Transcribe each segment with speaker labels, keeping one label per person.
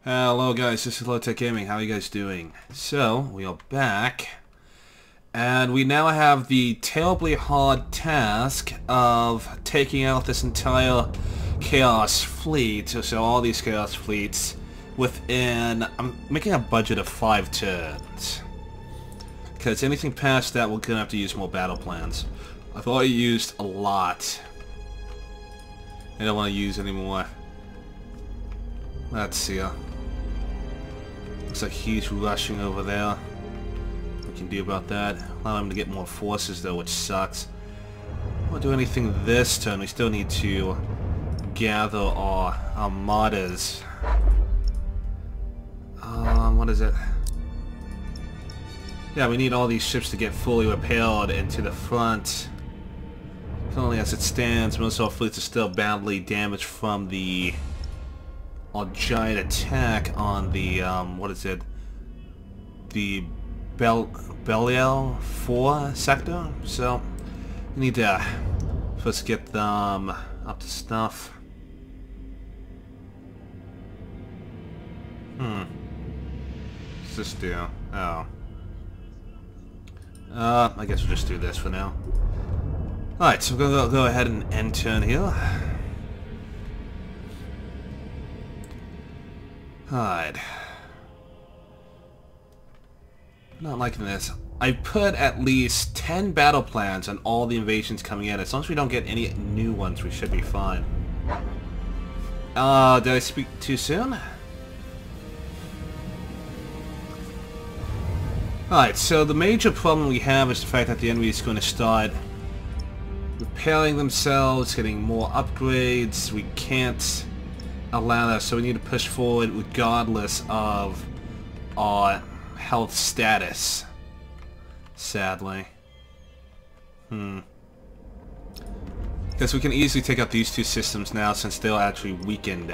Speaker 1: Hello guys, this is Low Tech Gaming. How are you guys doing? So, we are back, and we now have the terribly hard task of taking out this entire Chaos fleet, so all these Chaos fleets, within, I'm making a budget of 5 turns. Because anything past that, we're going to have to use more battle plans. I've already used a lot. I don't want to use any more. Let's see. Looks like he's rushing over there. What we can do about that? Allow him to get more forces though, which sucks. I won't do anything this turn. We still need to gather our armadas. What is it? Yeah, we need all these ships to get fully repaired into the front. Currently, as it stands, most of our fleets are still badly damaged from the giant attack on the, what is it? The Belial 4 sector. So, we need to first get them up to snuff. What's this do? Oh. I guess we'll just do this for now. Alright, so we're gonna go ahead and end turn here. Alright. Not liking this. I put at least 10 battle plans on all the invasions coming in. As long as we don't get any new ones, we should be fine. Did I speak too soon? Alright, so the major problem we have is the fact that the enemy is going to start repairing themselves, getting more upgrades. We can't allow that, so we need to push forward regardless of our health status. Sadly. Because we can easily take out these two systems now since they're actually weakened.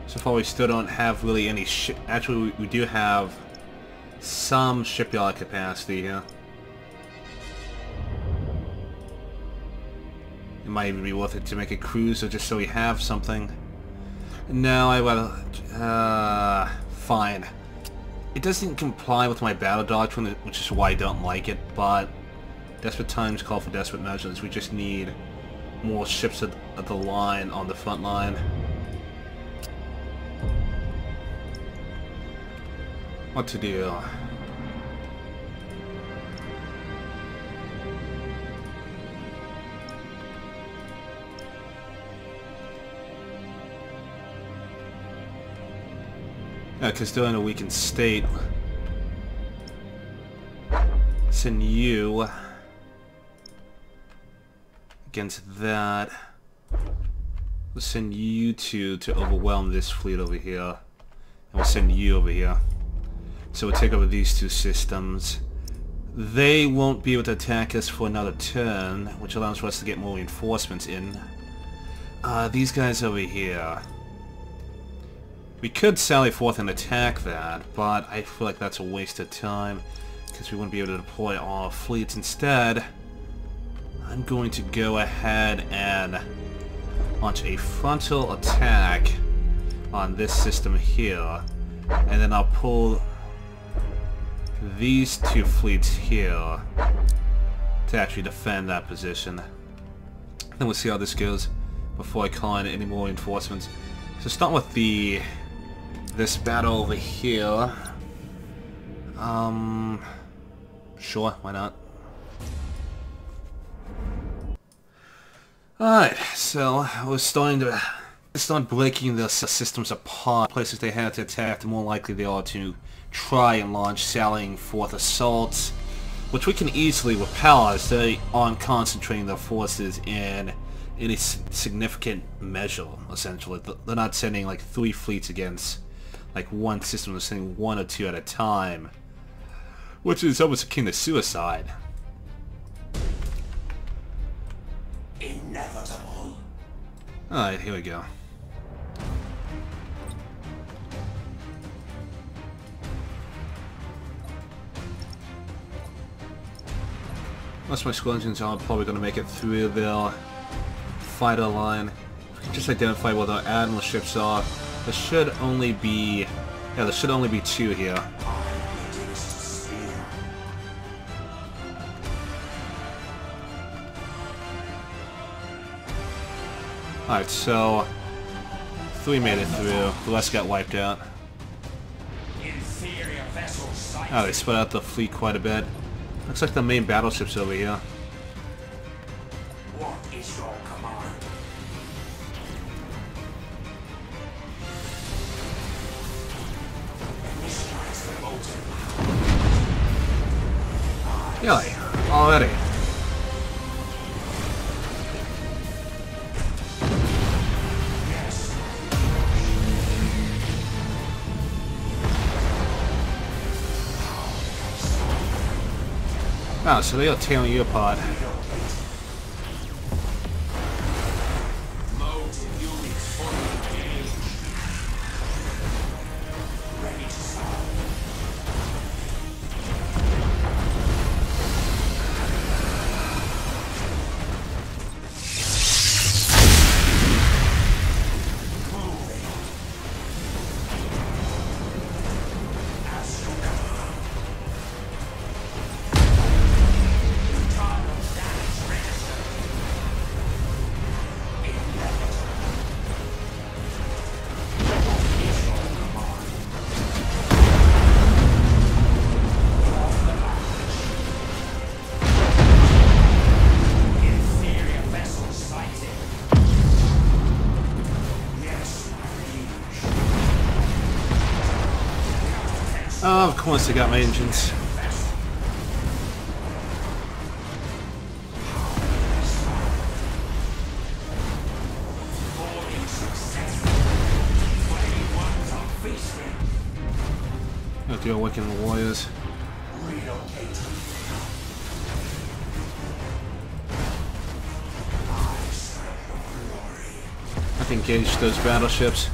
Speaker 1: So far we still don't have really any ship. Actually, we do have some shipyard capacity here. It might even be worth it to make a cruiser just so we have something. No, I will. Fine. It doesn't comply with my battle doctrine, which is why I don't like it, but desperate times call for desperate measures. We just need more ships at the line, on the front line. What to do? Yeah, because they're in a weakened state. Send you against that. We'll send you two to overwhelm this fleet over here. And we'll send you over here. So we'll take over these two systems. They won't be able to attack us for another turn, which allows for us to get more reinforcements in. These guys over here. We could sally forth and attack that, but I feel like that's a waste of time, because we wouldn't be able to deploy all fleets. Instead, I'm going to go ahead and launch a frontal attack on this system here, and then I'll pull these two fleets here to actually defend that position. Then we'll see how this goes before I call in any more reinforcements. So start with this battle over here. Sure, why not? Alright, so we're starting to start breaking the systems apart. Places they had to attack, the more likely they are to try and launch sallying forth assaults, which we can easily repel as they aren't concentrating their forces in any significant measure, essentially. They're not sending like 3 fleets against like one system, they're sending 1 or 2 at a time, which is almost akin to suicide.
Speaker 2: Inevitable.
Speaker 1: Alright, here we go. Most of my squadrons are probably going to make it through their fighter line. Just identify where the admiral ships are. There should only be... yeah, there should only be 2 here. Alright, so... 3 made it through. The rest got wiped out. Oh, they spread out the fleet quite a bit. Looks like the main battleship's over here.
Speaker 2: What is your command?
Speaker 1: Really? Already? Oh, so they are tearing you apart. Oh, of course they got my engines. Got the awakened warriors. I think engage those battleships.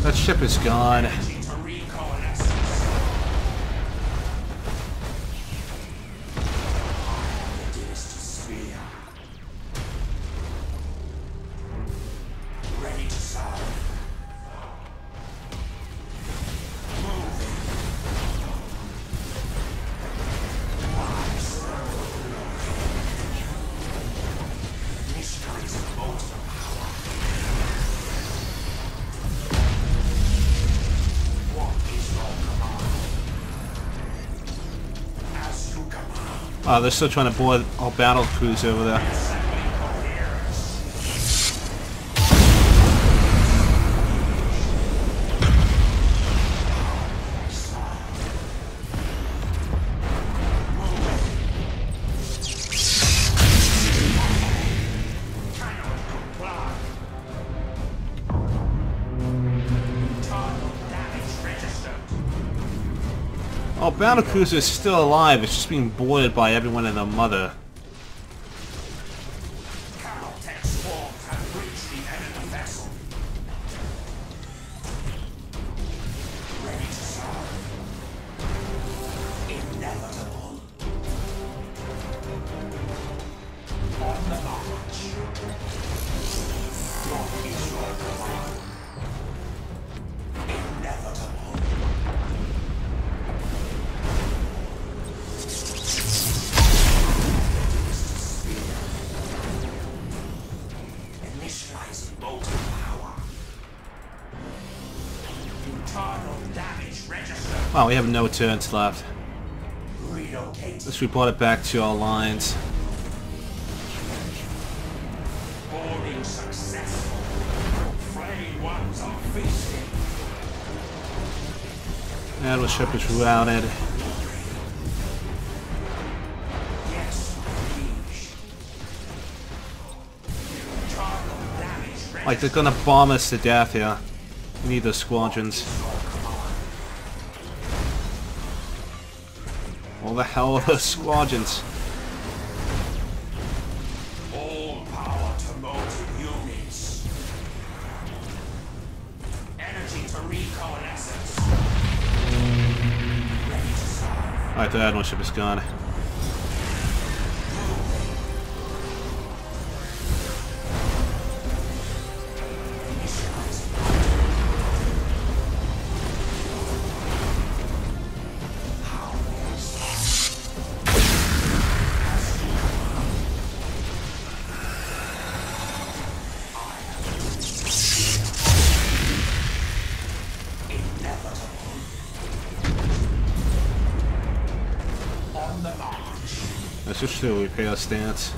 Speaker 1: That ship is gone. Oh, they're still trying to board our battle crews over there. Oh, battle cruiser is still alive. It's just being boarded by everyone and their mother. Wow, we have no turns left. Let's report it back to our lines. Admiral ship is routed. Like, they're gonna bomb us to death here. We need those squadrons. All the hell are those squadrons?
Speaker 2: All power to motive units. Energy to recoalescence. Ready to serve.
Speaker 1: Alright, the admiral ship is gone. switch to repair stance.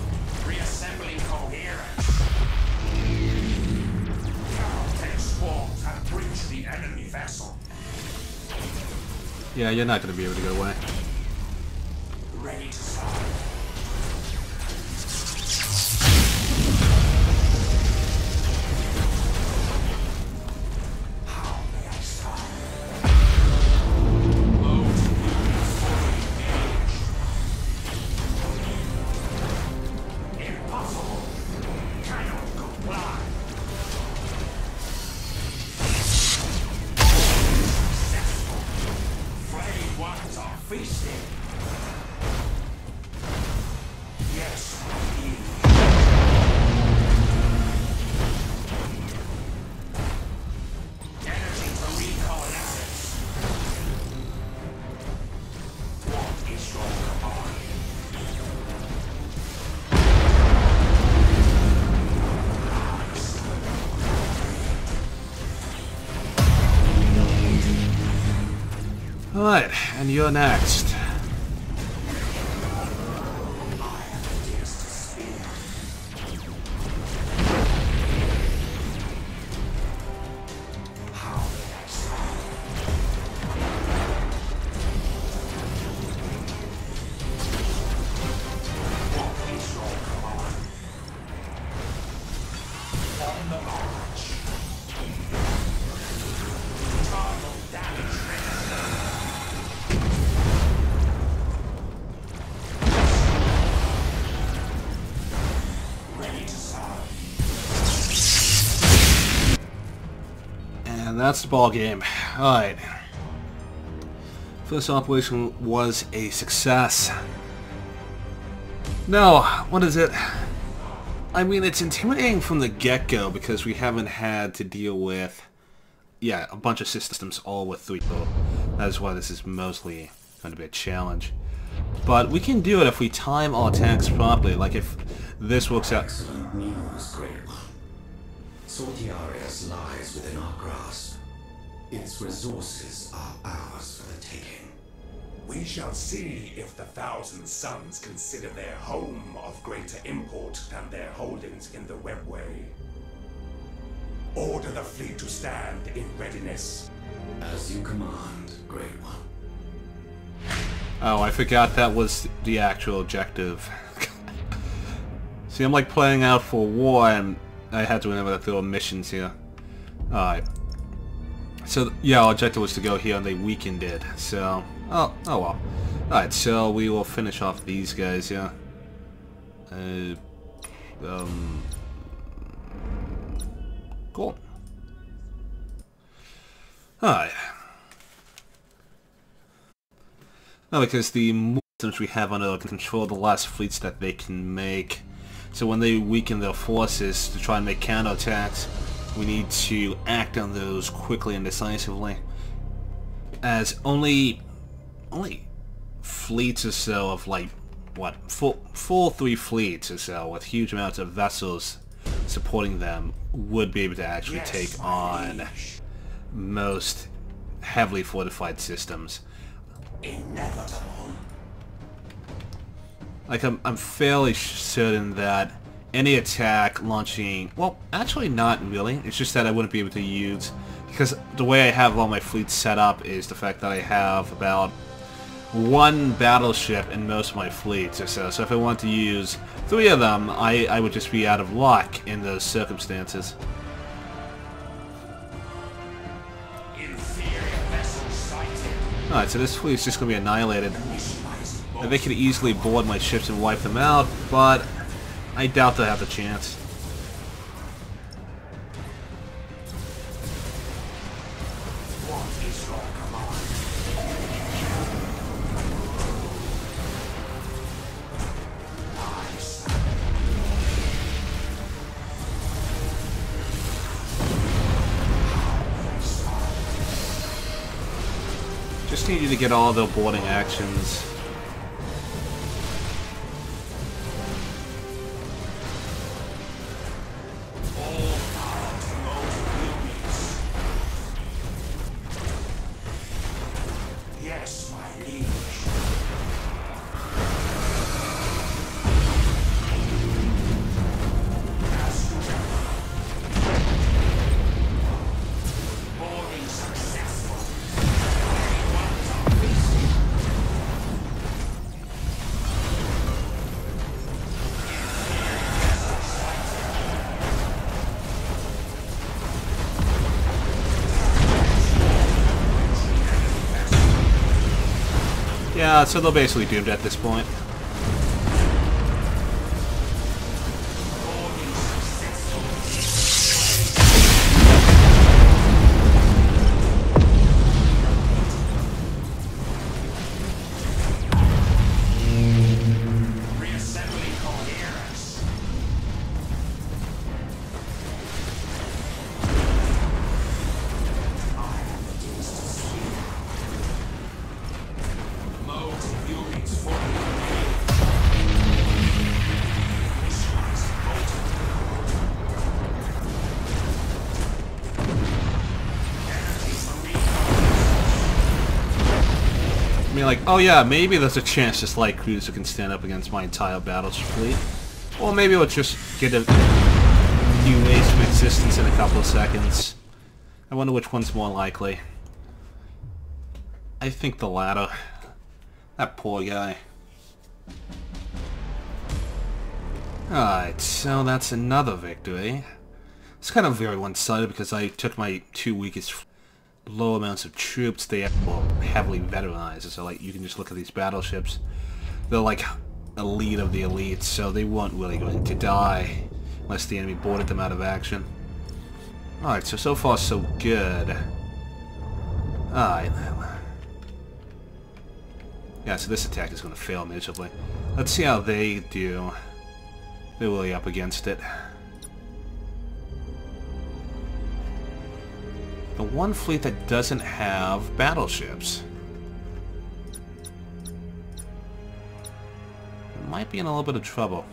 Speaker 2: Reassembling coherence. Ten swarms have breached the enemy vessel.
Speaker 1: Yeah, you're not going to be able to get away.
Speaker 2: Ready to start. How may I start? Mode fully engaged. Impossible. Cannot comply. Successful. Flame ones are feasting. Yes, indeed. Energy for recoalescence. What is your command?
Speaker 1: Alright, and you're next. And that's the ball game. Alright. First operation was a success. No, what is it? I mean, it's intimidating from the get-go because we haven't had to deal with, yeah, a bunch of systems all with 3 people. That is why this is mostly going to be a challenge. But we can do it if we time our attacks properly, like if this works out.
Speaker 3: Excellent news, Great One. Sortiarius lies within our grasp. Its resources are ours for the taking.
Speaker 2: We shall see if the Thousand Suns consider their home of greater import than their holdings in the webway. Order the fleet to stand in readiness.
Speaker 3: As you command, Great One.
Speaker 1: Oh, I forgot that was the actual objective. See, I'm like playing out for war and I had to remember that there were missions here. Alright. So, yeah, our objective was to go here and they weakened it. So, oh well. Alright, so we will finish off these guys, yeah. Cool. Alright. No, because the more systems we have under control, the less fleets that they can make. So when they weaken their forces to try and make counterattacks, we need to act on those quickly and decisively. As only fleets or so of like, what, full 3 fleets or so with huge amounts of vessels supporting them would be able to actually take on most heavily fortified systems.
Speaker 2: Inevitable.
Speaker 1: Like, I'm fairly certain that any attack launching... Well, actually not really. It's just that I wouldn't be able to use... Because the way I have all my fleets set up is the fact that I have about 1 battleship in most of my fleets or so. So if I want to use 3 of them, I would just be out of luck in those circumstances.
Speaker 2: Inferior vessel sighted.
Speaker 1: Alright, so this fleet is just going to be annihilated. And they could easily board my ships and wipe them out, but I doubt they'll have the chance.
Speaker 2: What is your command?
Speaker 1: Just need you to get all their boarding actions. Yeah, so they're basically doomed at this point. Like, oh yeah, maybe there's a chance this light cruiser can stand up against my entire battleship fleet. Or maybe it'll just get a few ways from existence in a couple of seconds. I wonder which one's more likely. I think the latter. That poor guy. Alright, so that's another victory. It's kind of very one-sided because I took my two weakest low amounts of troops. They are heavily veteranized, so like you can just look at these battleships. They're like elite of the elite, so they weren't really going to die unless the enemy boarded them out of action. Alright, so far so good. Alright. Yeah, so this attack is going to fail miserably. Let's see how they do. They're really up against it. The one fleet that doesn't have battleships might be in a little bit of trouble.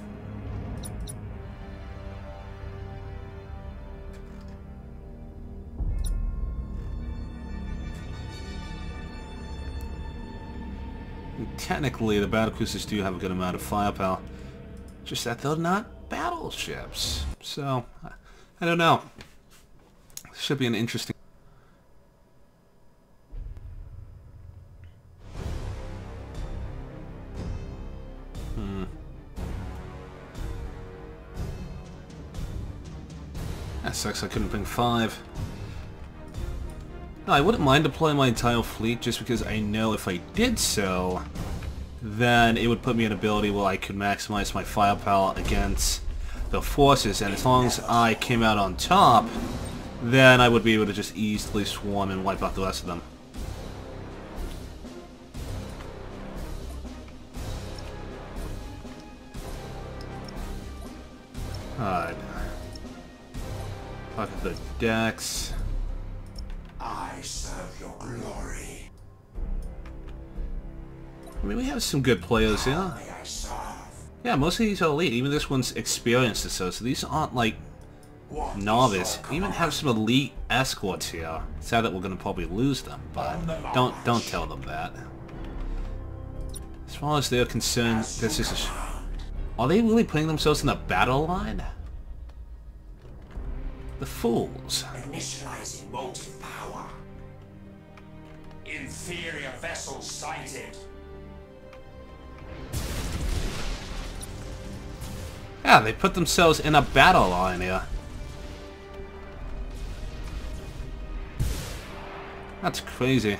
Speaker 1: And technically, the battlecruisers do have a good amount of firepower, just that they're not battleships. So, I don't know. Should be an interesting... That sucks, I couldn't bring 5. No, I wouldn't mind deploying my entire fleet just because I know if I did so, then it would put me in an ability where I could maximize my firepower against the forces, and as long as I came out on top, then I would be able to just easily swarm and wipe out the rest of them. Alright. Look at the decks.
Speaker 2: I serve your glory.
Speaker 1: I mean, we have some good players here.
Speaker 2: May I serve?
Speaker 1: Yeah, most of these are elite. Even this one's experienced, so these aren't like novice. We even have some elite escorts here. Sad that we're gonna probably lose them, but don't tell them that. As far as they're concerned, this is a... Are they really putting themselves in the battle line? The fools.
Speaker 2: Initializing motive power. Inferior vessel sighted.
Speaker 1: Yeah, they put themselves in a battle line here. That's crazy.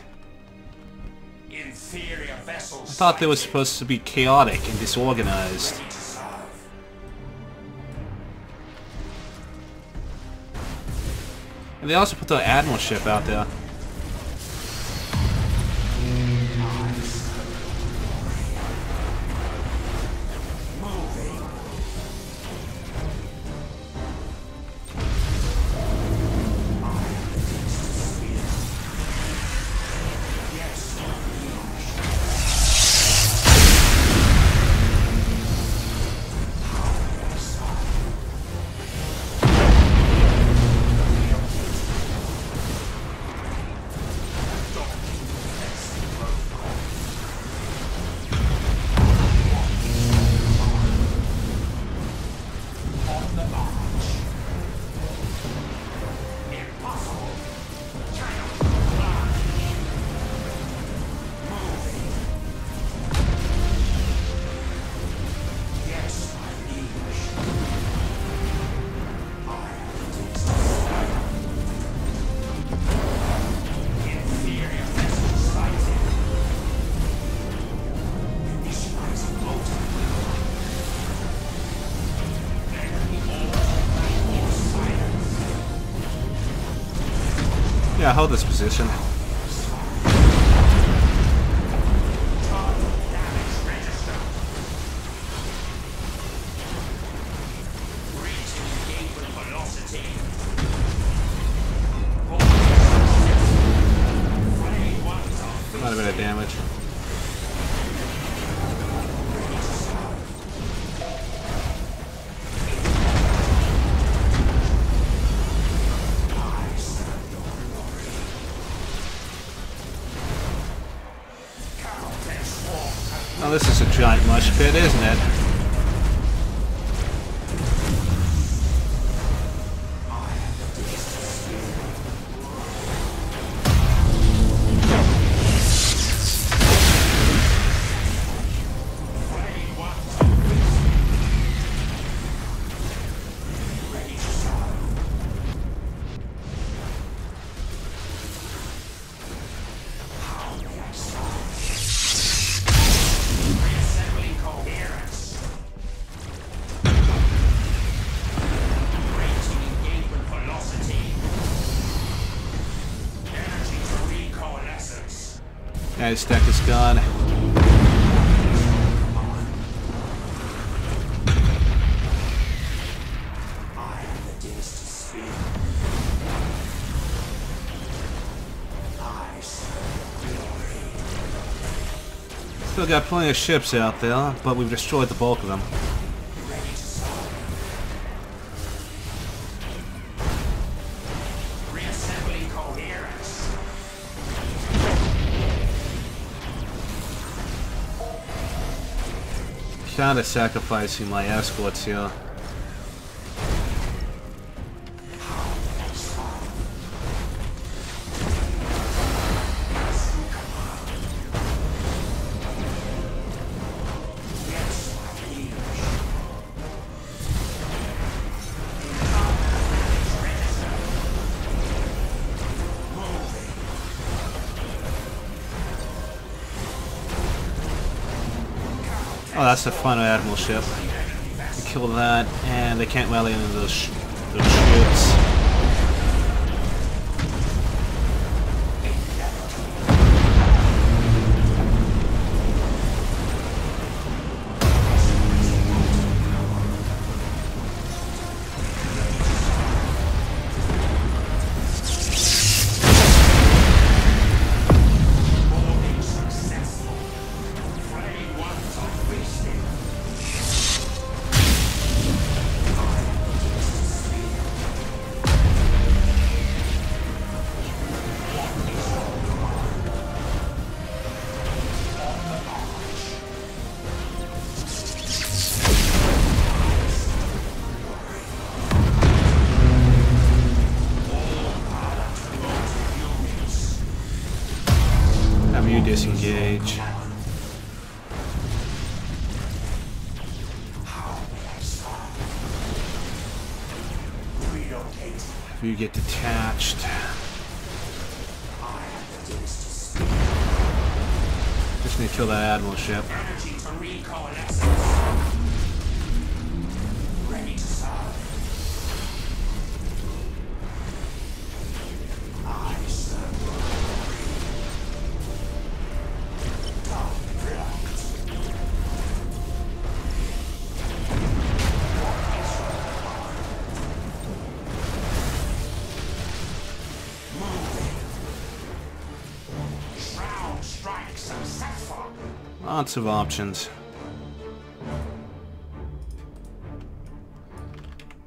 Speaker 2: Inferior vessel
Speaker 1: I thought they were supposed to be chaotic and disorganized. And they also put the Admiral ship out there. Yeah, hold this position. Not a bit of damage. Oh, this is a giant mush pit, isn't it? Yeah, his deck is gone. Still got plenty of ships out there, but we've destroyed the bulk of them. Kinda sacrificing my escorts here. Oh, that's the final Admiral ship. We kill that, and they can't rally into those ships. You disengage. You get detached. Just need to kill that Admiral ship. Lots of options.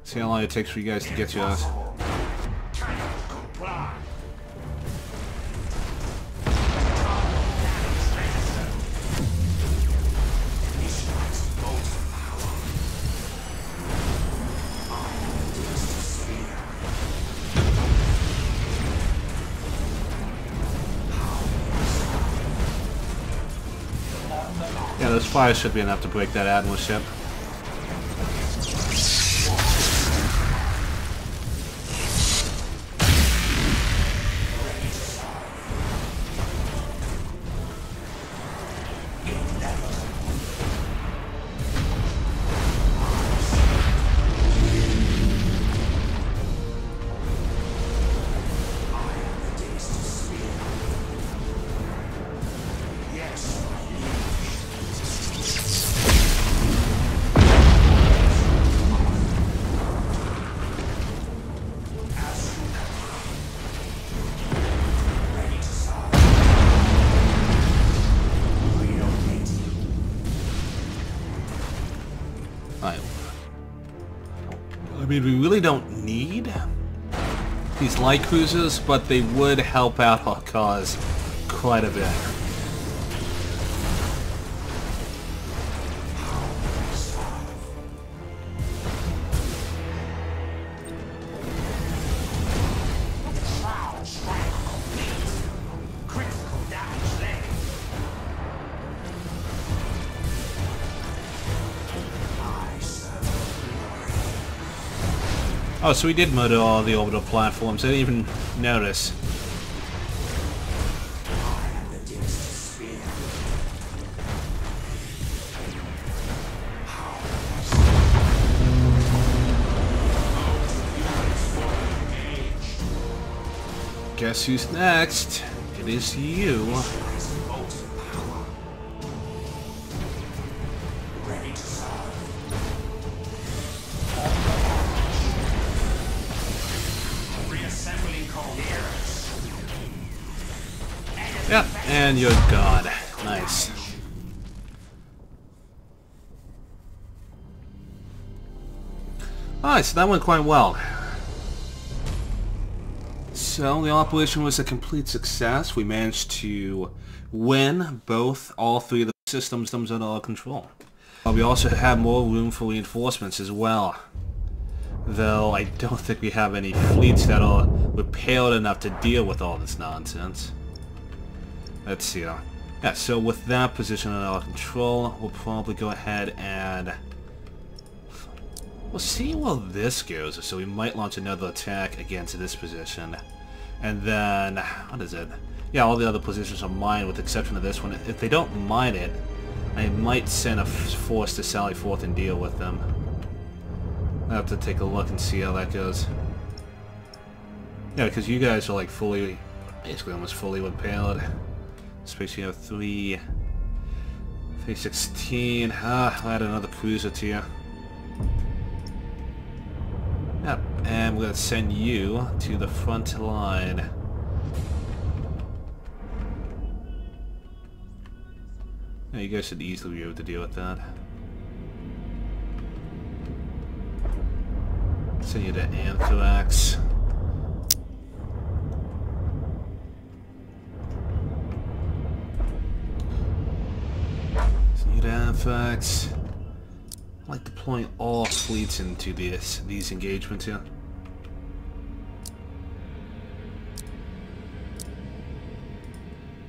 Speaker 1: See how long it takes for you guys to get to us. Yeah, those fires should be enough to break that Admiral ship. mean, we really don't need these light cruisers, but they would help out our cause quite a bit. Oh, so we did murder all the orbital platforms. I didn't even notice. Guess who's next? It is you. Yep, and you're gone. Nice. Alright, so that went quite well. So, the operation was a complete success. We managed to win all three of the systems under our control. We also have more room for reinforcements as well. Though, I don't think we have any fleets that are repaired enough to deal with all this nonsense. Let's see. Yeah, so with that position under our control, we'll probably go ahead and we'll see where this goes. So we might launch another attack against this position. And then, what is it? Yeah, all the other positions are mine with the exception of this one. If they don't mine it, I might send a force to sally forth and deal with them. I'll have to take a look and see how that goes. Yeah, because you guys are like basically almost fully repaired. Especially you have 316. I'll add another cruiser to you. Yep, and we're going to send you to the front line. Yeah, you guys should easily be able to deal with that. Send you to Anthrax. Anthrax. I like deploying all fleets into these engagements here.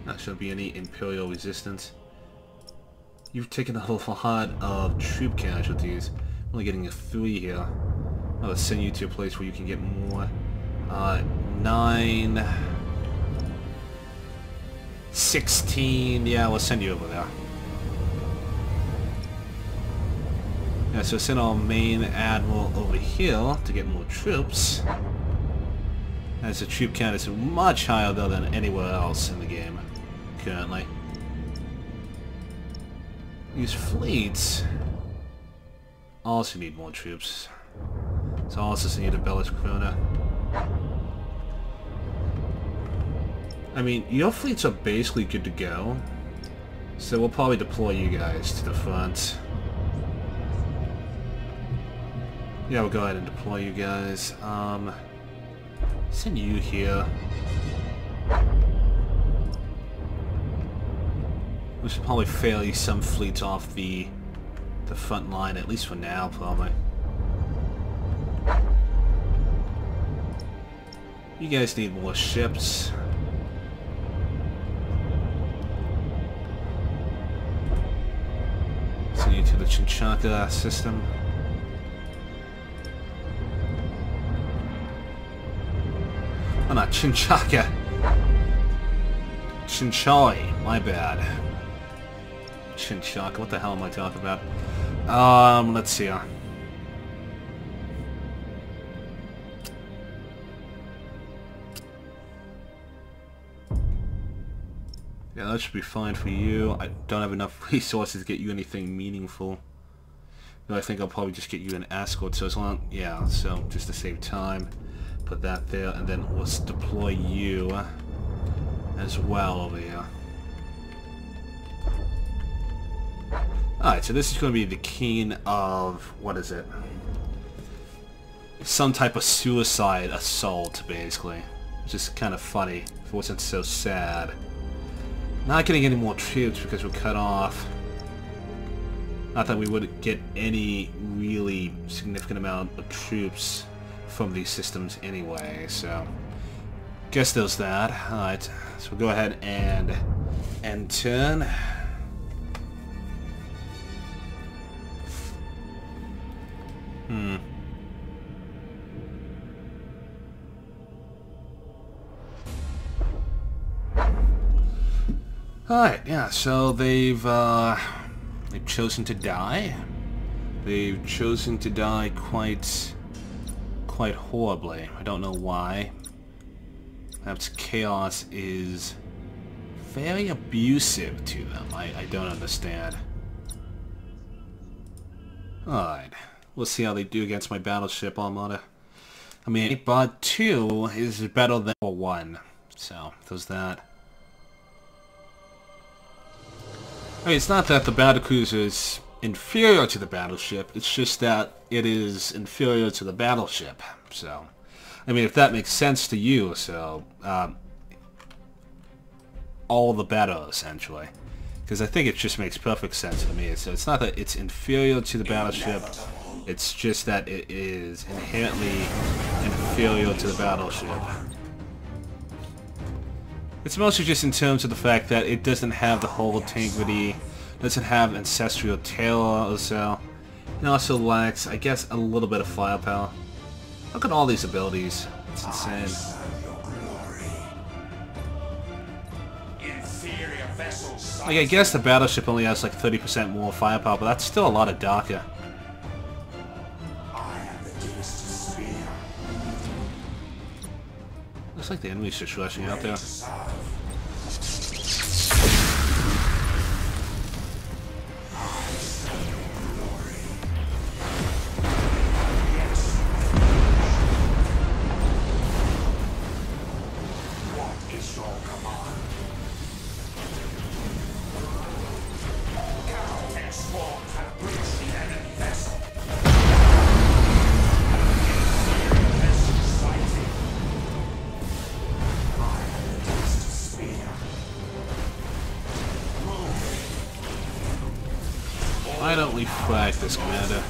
Speaker 1: Not shouldn't be any Imperial resistance. You've taken a lot of troop casualties. I'm only getting a 3 here. I'll send you to a place where you can get more. 9... 16... Yeah, we'll send you over there. Yeah, so send our main admiral over here to get more troops. As the troop count is much higher though than anywhere else in the game currently. These fleets also need more troops. So I'll also send you to Belliskrona. I mean, your fleets are basically good to go. So we'll probably deploy you guys to the front. Yeah, we'll go ahead and deploy you guys. Send you here. We should probably fail some fleets off the front line, at least for now, probably. You guys need more ships. Send you to the Chinchaka system. Oh, not Chinchaka. Chinchai, my bad. Chinchaka, what the hell am I talking about? Let's see. Yeah, that should be fine for you. I don't have enough resources to get you anything meaningful. But I think I'll probably just get you an escort, so as long... Yeah, so just to save time. Put that there, and then let's deploy you as well over here. Alright, so this is going to be the keen of... what is it? some type of suicide assault, basically. Which is kind of funny, if it wasn't so sad. Not getting any more troops because we're cut off. Not that we would get any really significant amount of troops from these systems anyway, so... Guess there's that. Alright, so we'll go ahead and turn. Alright, yeah, so they've chosen to die. They've chosen to die quite horribly. I don't know why. Perhaps chaos is very abusive to them. I don't understand. Alright, we'll see how they do against my battleship armada. I mean, but 2 is better than 1, so there's that. I mean, it's not that the battlecruiser is inferior to the battleship, it's just that it is inferior to the battleship, so... I mean, if that makes sense to you, so... all the better, essentially. Because I think it just makes perfect sense to me. So it's not that it's inferior to the battleship, it's just that it is inherently inferior to the battleship. It's mostly just in terms of the fact that it doesn't have the hull integrity, doesn't have ancestral terror or so. It also lacks, I guess, a little bit of firepower. Look at all these abilities. It's insane. Like, I guess the battleship only has like 30% more firepower, but that's still a lot of Daka. Looks like the enemy's just rushing out there. Why don't we frag this, Commander?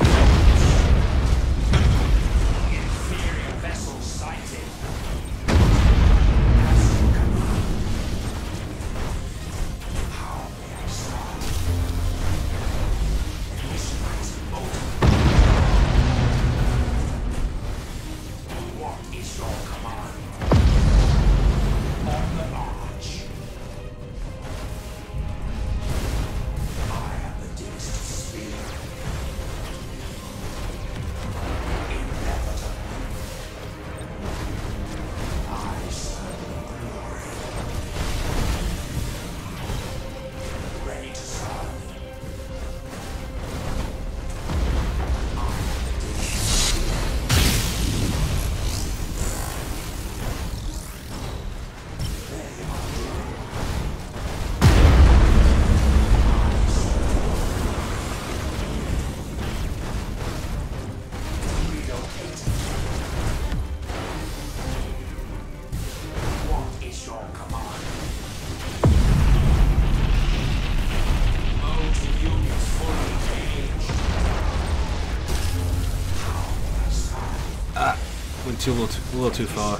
Speaker 1: A little too far.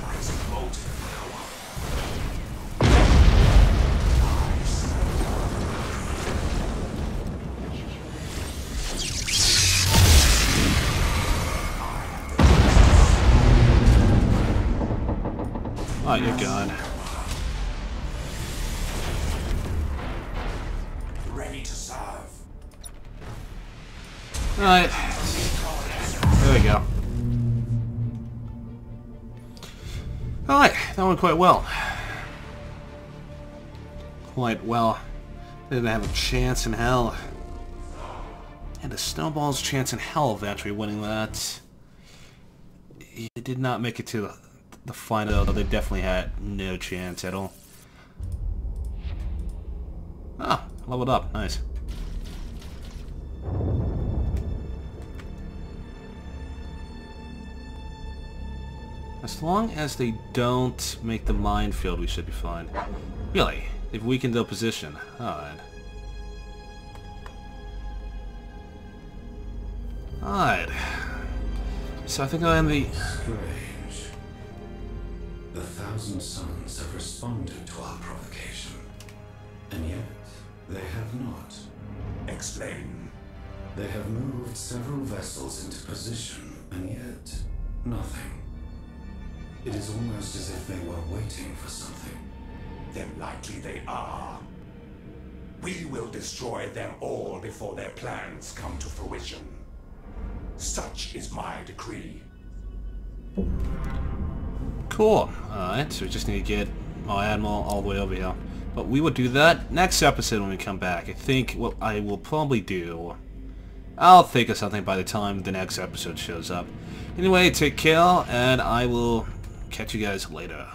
Speaker 1: Oh, you're gone.
Speaker 2: Ready to serve.
Speaker 1: Alright. There we go. Alright, that went quite well. Quite well. Didn't have a chance in hell. And a snowball's chance in hell of actually winning that. He did not make it to the final, though they definitely had no chance at all. Ah, leveled up. Nice. As long as they don't make the minefield, we should be fine. Really? They've weakened their position. Alright. Alright. So I think I am the...
Speaker 3: Strange. The Thousand Suns have responded to our provocation, and yet they have not.
Speaker 2: Explain.
Speaker 3: They have moved several vessels into position, and yet nothing. It is almost as if they were waiting for something.
Speaker 2: Then likely they are. We will destroy them all before their plans come to fruition. Such is my decree.
Speaker 1: Cool. Alright, so we just need to get our Admiral all the way over here. But we will do that next episode when we come back. I think what I will probably do... I'll think of something by the time the next episode shows up. Anyway, take care, and I will catch you guys later.